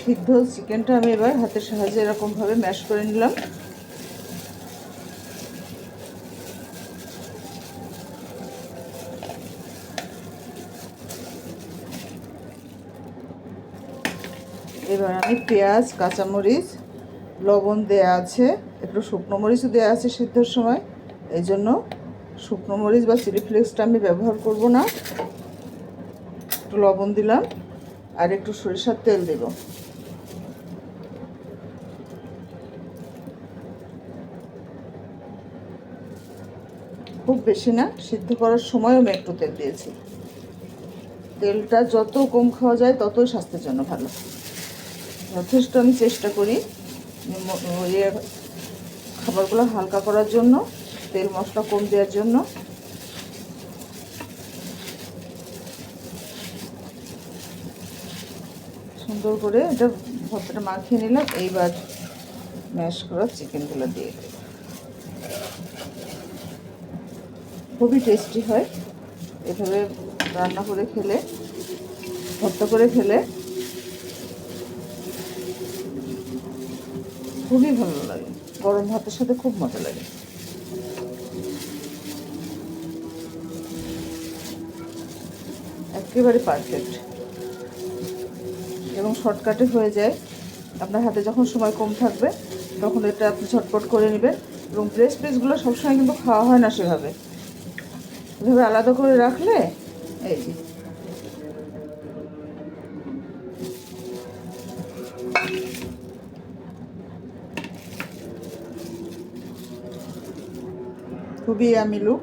সিদ্ধ চিকেনটা আমি এবার হাতের সাহায্যে এরকমভাবে ম্যাশ করে নিলাম। এবার আমি পেঁয়াজ, কাঁচামরিচ, লবণ দেয়া আছে, একটু শুকনো মরিচও দেওয়া আছে সিদ্ধর সময়, এই জন্য শুকনো মরিচ বা চিলি ফ্লেক্সটা আমি ব্যবহার করব না। একটু লবণ দিলাম আর একটু সরিষার তেল দেব। খুব বেশি না, সিদ্ধ করার সময়ও আমি একটু তেল দিয়েছি। তেলটা যত কম খাওয়া যায় ততই স্বাস্থ্যের জন্য ভালো। যথেষ্ট আমি চেষ্টা করি খাবারগুলো হালকা করার জন্য, তেল মশলা কম দেওয়ার জন্য। সুন্দর করে এটা ভর্তাটা মাখিয়ে নিলাম। এইবার ম্যাশ করা চিকেনগুলো দিয়ে দেব। খুবই টেস্টি হয় এভাবে রান্না করে খেলে, ভর্তা করে খেলে খুবই ভালো লাগে। গরম ভাতের সাথে খুব মজা লাগে। একেবারে পারফেক্ট এবং শর্টকাটে হয়ে যায়। আপনার হাতে যখন সময় কম থাকবে তখন এটা আপনি ঝটপট করে নেবেন। এবং ব্রেস্ট পিসগুলো সবসময় কিন্তু খাওয়া হয় না সেভাবে, এভাবে আলাদা করে রাখলে এই যে খুবই আমি লুক।